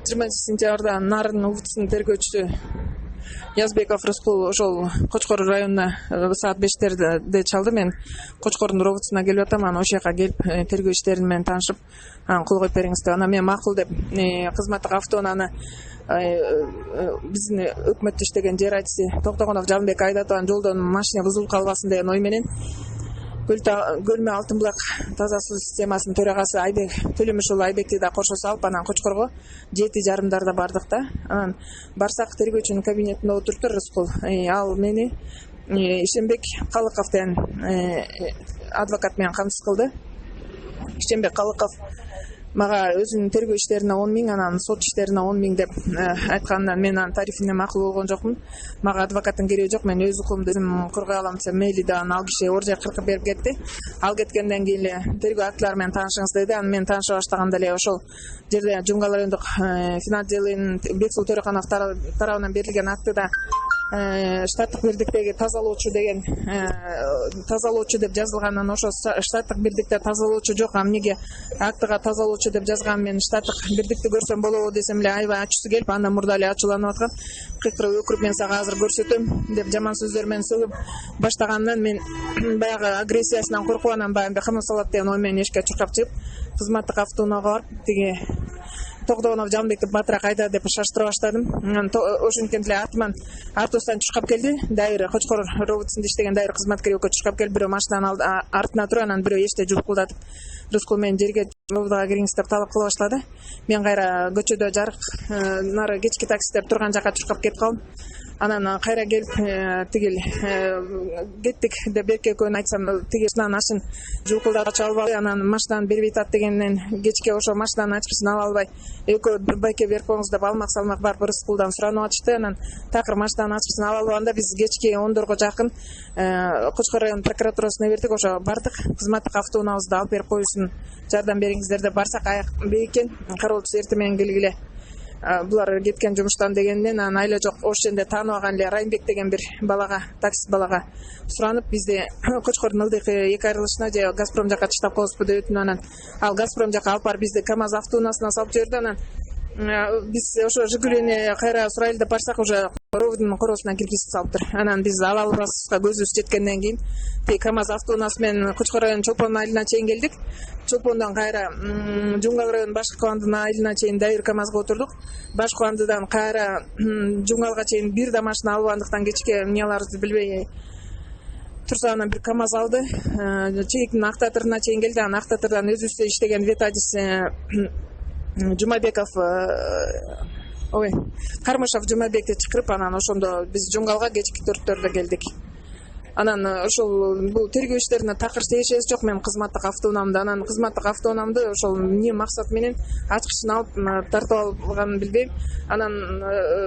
20-сентябрда Нарын УВДсынын тергөөчүсү Язбеков Рыскул ошол Кочкор районуна саат 5-терде чалды. Мен Кочкордун РОВДсуна келип атам. Анан ошол жака келип тергөө иштерин менен таанышып, кол коюп бериңиз деп. Анан мен макул деп кызматтык автоунааны биздин өкмөттө иштеген жер айтчысы Токтогонов Жанбек айдатып, анан жолдон машина бузулуп калбасын деген ой менен Көлмө Алтын булак таза суу системасынын төрагасы Төлөмүшул Айбекти да кошо салып, анан Кочкорго 7:30 бардык да. Анан барсак тергөөчүнүн кабинетинде отуруптур Рыскул. Ал мени Ишенбек Калыков деген адвокат менен камсыз кылды. Ишенбек Калыков мага өзүнүн тергөө иштерине 10 000, анан сот иштерине 10 000 деп айткандан мен анын тарифине макул болгон жокмун. Мага адвокаттын кереги жок, мен өз укугумду өзүм коргой алам десем, мейли да, ал киши ор жер кыркып берип кетти. Ал кеткенден кийин эле тергөө актылары менен таанышыңыз деди. Анан мен тааныша баштаганда эле ошол жерде Жумгал райондук финанс Бексул Төрөканов тарабынан берилген актыда штаттык бирдиктеги тазалоочу деген тазалоочу деп жазылганын, ошо штаттык бирдикте тазалоочу жок, эмнеге актыга тазалоочу деп жазган, мен штаттык бирдикти көрсөм болобу десем эле аябай ачуусу келип, андан мурда эле ачууланып аткан. Кыйкырып өкүрүп, мен сага азыр көрсөтөм деп жаман сөздөр менен сөгүп баштаганынан мен баягы агрессиясынан коркуп, анан баягы кымыз салат деген ой менен эшикке чуркап чыгып, кызматтык автоунаага барып, тиги Токтогонов Жанбекти батыраак айда деп шаштыра баштадым. Ошенткен эле артыман автобустан чуркап келди. Дайыр Кочкор РОВДсунда иштеген дайыр кызматкер экөө чуркап келип, бирөө машинанын артына туруп, анан бирөө эшикте жулкулдатып, Рыскул менен жерге РОВДга кириңиз деп талап кыла баштады. Мен кайра көчөдө жарык нары кечки таксилер турган жака чуркап кетип калдым. Анан кайра келип тигил кеттик деп берке экөөнү айтсам, тиги машинанын ашын жулкулдатып ача албай, анан машинаны бербей атат дегенден кечке ошо машинанын ачкычын ала албай экөө байке берип коюңуз деп алмак салмак барып Рыскулдан суранып атышты. Анан такыр машинанын ачкычын ала албаганда биз кечки 10-дорго жакын Кочкор район прокуратурасына бердик. Ошо бардык, кызматтык автоунаабызды алып берип коюусун жардам бериңиздер деп барсак, аяк бейкен кароолчусу эртең менен келгиле булар кеткен жумуштан дегенден, анан айла жок, ошондо тааныбаган эле Райымбек деген бир балага, таксист балага суранып, бизди Кочкордун ылдыйкы эки айрылышына же Газпром жака таштап коесузбу деп өтүндү. Анан ал Газпром жака алып барып бизди КамАЗ автоунаасына салып жиберди. Анан биз ошо Жигулини кайра сурайлы деп барсак, уже РОВДнун короосуна киргизип салыптыр. Анан биз ала албаспызга көзүбүз жеткенден кийин КамАЗ автоунаасы менен Кочкор районунун Чолпон айылына чейин келдик. Чолпондон кайра Жумгал районунун Баш Кубандын айылына чейин дайыр КамАЗга отурдук. Баш Кубандыдан кайра Жумгалга чейин бир да машина албагандыктан кечке эмнелерибизди билбей турса, анан бир КамАЗ алды. Чейиктин Актатырына чейин келди. Анан Актатырдан өзүбүздө иштеген ветадис Жумабеков Кармышев Жумабекти чакырып, анан ошондо биз Жумгалга кечки 4-төрдө келдик. Анан ошол бул тергөө иштерине такыр тиешеси жок. Мен кызматтык автоунаамды, анан кызматтык автоунаамды ошол эмне максат менен ачкычын алып тартып алганын билбейм. Анан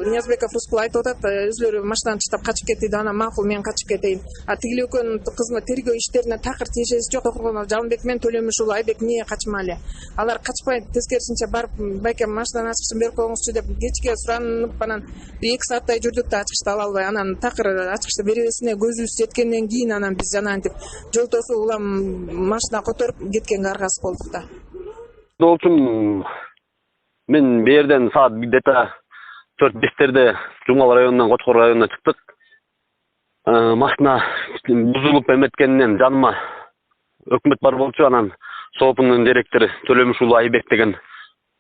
Ниязбеков Рыскул айтып атат, өзүлөрү машинаны таштап качып кетти. Анан макул, мен качып кетейин. Тигил экөөнүн кызмат тергөө иштерине такыр тиешеси жок. Токтогонов Жанбек менен Төлөмүшул Айбек эмне качмалы? Алар качпай, тескерисинче барып, байке машинанын ачкычын берип коюңузчу деп кечке суранып, анан 2 сааттай жүрдүк да ачкычты ала албай. Анан такыр ачкычты беребесине көзүбүз жеткенден кийин анан биз жанагынтип жол тосуп улам машина которуп кеткенге аргасыз болдук да. Долчум мен берден саат где-то 4-5-терде Жумгал районунан Кочкор районуна чыктык. Машина бузулуп эметкенинен жаныма өкмөт бар болчу. Анан СООПунун директору Төлөмүшул Айбек деген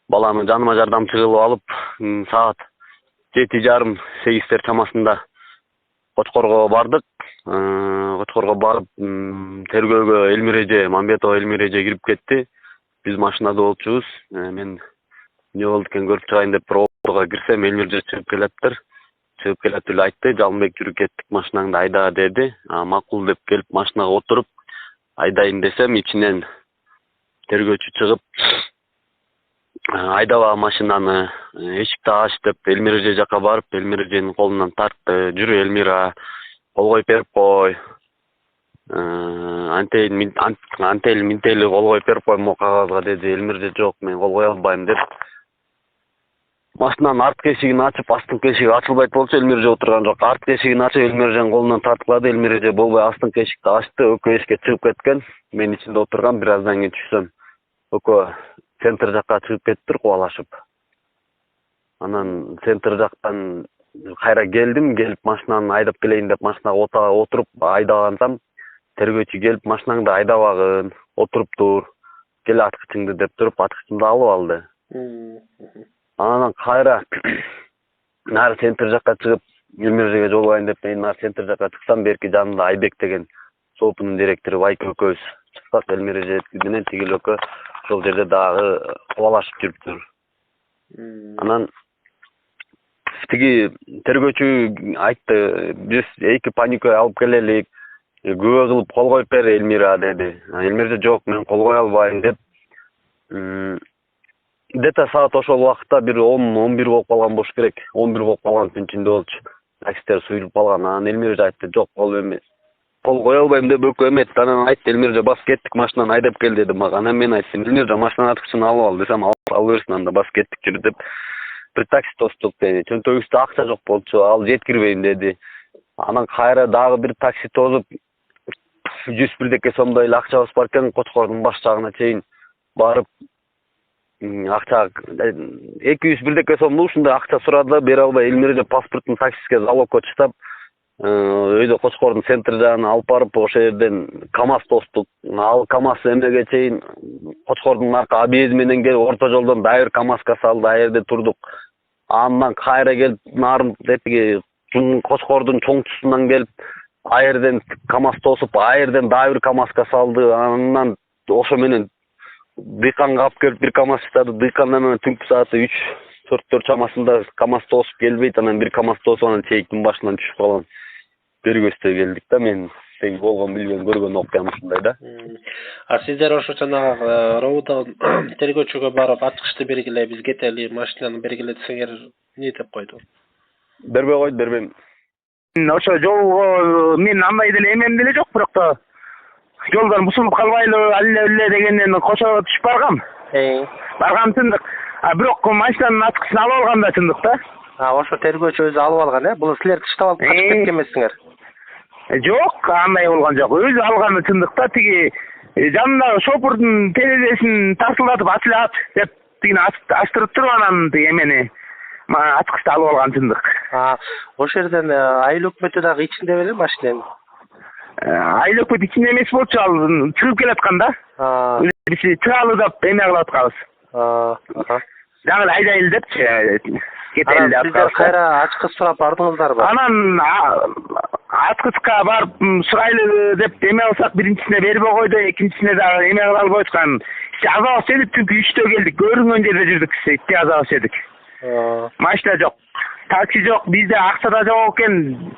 баланы жаныма жардамчы кылып алып, саат 7:30-8 чамасында Кочкорго бардык. Кочкорго барып, тергөөгө Элмиреже, Мамбетова Элмиреже кирип кетти. Биз машинада болчубуз. Мен эмне болду экен көрүп чыгайын деп РОВДга кирсем, Элмиреже чыгып келептир. Чыгып келет эле айтты, Жалмбек жүрүп кеттик, машинаңды айда деди. Макул деп келип машинага отуруп айдайын десем, ичинен тергөөчү чыгып, айдаба машинаны, эшикти ач деп Элмиреже жака барып, Элмиреженин колунан тартты. Жүрү Элмира, кол коюп берип кой. Антели минтели кол коюп берип кой могу кагазга деди. Элмиреже жок, мен кол кое албайм деп. Машинанын арткы эшигин ачып, астыңкы эшиги ачылбайт болчу, Элмиреже отурган жок. Арткы эшигин ачып, Элмиреженин колунан тартып, Элмиреже болбой астыңкы эшикти ачты, экөө эшикке чыгып кеткен. Мен ичинде отурган, бир аздан кийин түшсөм, экөө центр жакка чыгып кетиптир кубалашып. Анан центр жактан кайра келип машинаны айдап келейин деп машинага отуруп айдагансам, тергөөчү келип машинаңды айдабагын, отуруп тур, кел аткычыңды деп туруп аткычымды алып алды. Анан кайра нары центр жакка чыгып, Элмирежеге жолугайын деп мен нары центр жакка чыксам, берки жанымда Айбек деген СОПунун директору Байке экөөбүз чыксак, Элмиреже менен Тигил экөө ошол жерде дагы кубалашып жүрүптүр. Анан тиги тергөөчү айтты, биз эки паникой алып келелик, күбө кылып кол коюп бер Элмира деди. Элмиреже жок, мен кол кое албайм деп. Где-то саат ошол убакытта бир 10-11 болуп калган болуш керек. 11 болуп калган түнчүндө болчу. Таксистер суюлуп калган. Анан Элмиреже айтты, жок, кол кое албайм деп өкө эметти. Анан айтты, Элмиреже бас кеттик, машинаны айдап кел деди мага. Анан мен айттым, Элмиреже машинанын аткычын алып ал десем, алып берсин, анда бас кеттик жүрүп деп. Бир такси тостук деди. Чөнтөгүбүздө акча жок болчу, ал жеткирбейм деди. Анан кайра дагы бир такси тосуп 101 деке сомдой эле акчабыз бар экен, Кочкордун баш жагына чейин барып акча 201 деке сомду ушундай акча сурады, бере албай Элмиреже паспортун таксистке залогко чыктап, өйдө Кочкордун центр жагына алып барып, ошол жерден КамАЗ тостук. Ал КамАЗ эмеге чейин Кочкордун арка объезди менен келип, орто жолдон дагы бир КамАЗга салды, а жерде турдук. Андан кайра келип, нарын тетиги Кочкордун чоңчусунан келип, а жерден КамАЗ тосуп, а жерден дагы бир КамАЗга салды. Андан ошо менен Дыйканга алып келип бир КамАЗ чыгарды. Дыйкандан менен түнкү сааты 3-4 чамасында КамАЗ тосуп келбейт. Анан бир КамАЗ тосуп, анан чейиктин башынан түшүп калган. Бергөстө келдик да, мен тең болгон билген көргөн окуям ушундай да. А сиздер ошо жанагы роудон тергөөчүгө барып аткычты бергиле, биз кетели, машинаны бергиле десеңер, эмне деп койду? Бербей койду, бербейм. Ошо жолго мен андай деле эмем деле жок, бирок да жолдон бусулуп калбайлы алле дегенден кошо түшүп баргам. Баргам чындык. А бирок машинанын аткычын алып алган да чындык да. Ошо тергөөчү өзү алып алган, Бул силер тыштап алып качып кеткен эмессиңер? Жок, андай болгон жок. Өзү алганы чындык да, тиги жанындагы шопурдун терезесин тарсылдатып ачылат деп тигини ачтырып туруп, анан тиги эмени аткычты алып алган чындык. Ошол жерден айыл өкмөтү дагы ичинде беле машинанын? Айыл өкмөт ичинде эмес болчу, ал чыгып келаткан да. Биз чыгалы деп эме кылып атканбыз. Жаңы эле айдайлы депчи, кетели деп. Сиздер кайра ачкыч сурап бардыңыздарбы? Анан аткычка барып сурайлы деп эме кылсак, биринчисине бербей койду, экинчисине дагы эме кыла албай аткан. Азабы чегип, чүнкү 3тө келдик, көрүнгөн жерде жүрдүк, азабы чегип. Машина жок, такси жок, бизде акча да жок экен.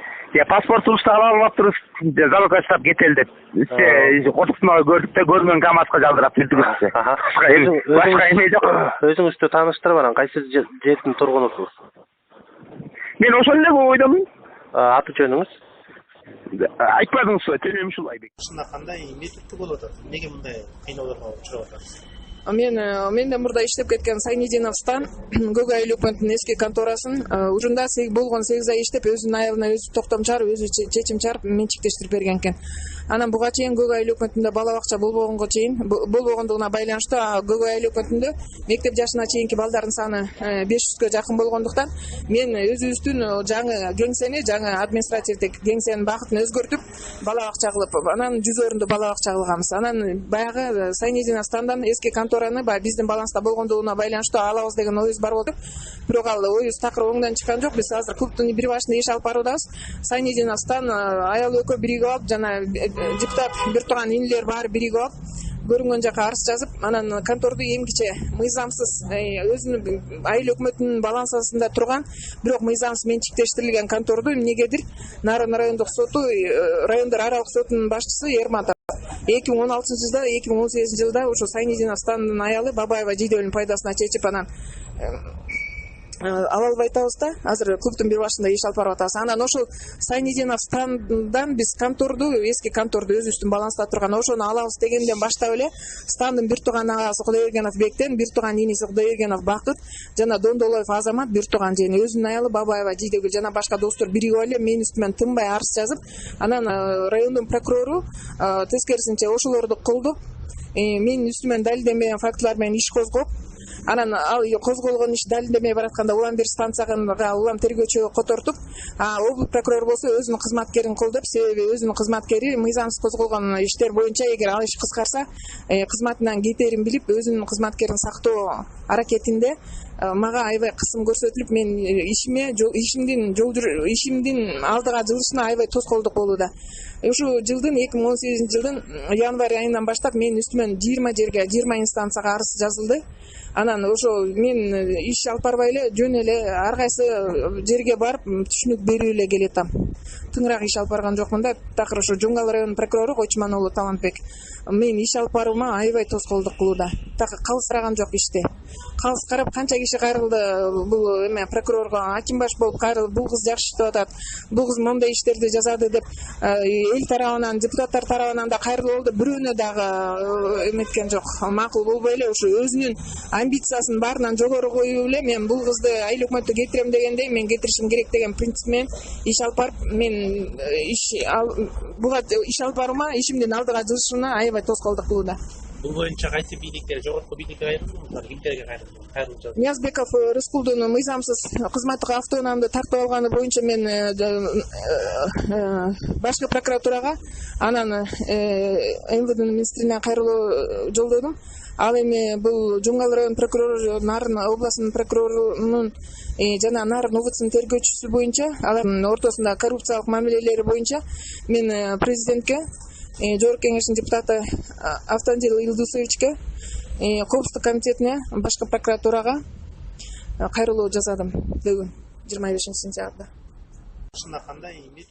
Паспортубузду ала албаптырбыз, залогко чыгып кетели деп. Кортуктун көрдүк да, көргөн КамАЗга жалдырап жүрдүк. Башка эме жок. Өзүңүздү тааныштырып анан, кайсы жердин тургунусуз? Мен ошол эле бойдомун. Аты жөнүңүз? Айтпадыңызбы, Төлөмүш Улайбек. Ушунда кандай эмне түрткү болуп атат? Эмнеге мындай кыйноолорго учурап атасыз? Менден мурда иштеп кеткен Сайнидинов Стан, Көк айыл өкмөтүнүн эски конторасын учурунда болгон 8 ай иштеп, өзүнүн айылына өзү токтом чыгарып, өзү чечим чыгарып, менчиктештирип берген экен. Анан буга чейин Көк айыл өкмөтүндө бала бакча болбогондугуна байланыштуу, Көк айыл өкмөтүндө мектеп жашына чейинки балдардын саны 500гө жакын болгондуктан мен өзүбүздүн жаңы кеңсени, жаңы административдик кеңсенин багытын өзгөртүп, бала бакча кылып, анан 100 орунду бала бакча кылганбыз. Анан баягы Сайнидинов Стандан эски контораны биздин баланста болгондугуна байланыштуу алабыз деген оюбуз бар болду. Бирок ал оюбуз такыр оңдон чыккан жок. Биз азыр клубтун бир башында иш алып баруудабыз. Сайнидинов Стан аял экөө биригип алып, жана депутат бир тууган инилер баары биригип алып, көрүнгөн жака арыз жазып, анан конторду эмгиче мыйзамсыз өзүнүн айыл өкмөтүнүн балансасында турган, бирок мыйзамсыз менчиктештирилген конторду эмнегедир Нарын райондук соту, райондор аралык сотунун башчысы Ерматов 2016-жылда, 2018-жылда ошо Сайнидинов Стандын аялы Бабаева Жийдөлүнүн пайдасына чечип, анан ала албай атабыз да. Азыр клубтун бир башында иш алып барып атабыз. Анан ошол Сайнидинов Стандан биз конторду, эски конторду өзүбүздүн баланста турган ошону алабыз дегенден баштап эле Стандын бир тууган агасы Кудайбергенов Бектен, бир тууган иниси Кудайбергенов Бакыт жана Дондолоев Азамат, бир тууган жени, өзүнүн аялы Бабаева Жийдөгүл жана башка достор биригип эле мен үстүмөн тынбай арыз жазып, анан райондун прокурору тескерисинче ошолорду колдоп, менин үстүмөн далилденбеген фактылар менен иш козгоп, Анан ал козголгон иш далилдемей баратканда улам бир станцияга улам тергөөчү котортуп, облук прокурор болсо өзүнүн кызматкерин колдоп, себеби өзүнүн кызматкери мыйзамсыз козголгон иштер боюнча эгер ал иш кыскарса, кызматынан кетерин билип, өзүнүн кызматкерин сактоо аракетинде мага аябай кысым көрсөтүлүп, мен ишимдин алдыга жылышына аябай тоскоолдук болууда. Ушул жылдын 2018 жылдын январь айынан баштап менин үстүмөн 20 инстанцияга арыз жазылды. Анан ошо мен иш алып барбай эле жөн эле ар кайсы жерге барып түшүнүк берүү эле келетам. Тыңыраак иш алып барган жокмун да. Такыр ошо Жоңгал районунун прокурору Койчуман уулу Талантбек мен иш алып баруума аябай тоскоолдук кылууда. Так калыстыраган жок ишти. Калыс карап канча киши кайрылды бул прокурорго, Акимбаш болуп кайрылды, бул кыз жакшы иштеп атат, бул кыз моундай иштерди жазады деп эл тарабынан, депутаттар тарабынан да кайрылуу болду. Бирөөнө дагы эметкен жок. Макул болбой эле ушу өзүнүн амбициясын баарынан жогору коюп эле мен бул кызды айыл өкмөттө кетирем дегенде мен кетиришим керек деген принцип менен иш алып барып, мен буга иш алып баруума, ишимдин алдыга жылышына аябай тоскоолдук кылууда. Бул боюнча кайсы бийликтер, жогорку бийликке кайрылды, кимдерге кайрылып? Ниязбеков Рыскулдун мыйзамсыз кызматтык автоунаамды тартып алганы боюнча мен башкы прокуратурага, анан МВДнын министрине кайрылуу жолдодум. Ал эми бул Жоңгал район прокурору, Нарын областынын прокурорунун жана Нарын УВЦнын тергөөчүсү боюнча, алардын ортосунда коррупциялык мамилелери боюнча мен президентке, Жогорку кеңештин депутаты Автандил Илдусовичке, Коопсуздук комитетине, башкы прокуратурага кайрылуу жасадым бүгүн 25 сентябрда. Шында кандай эмне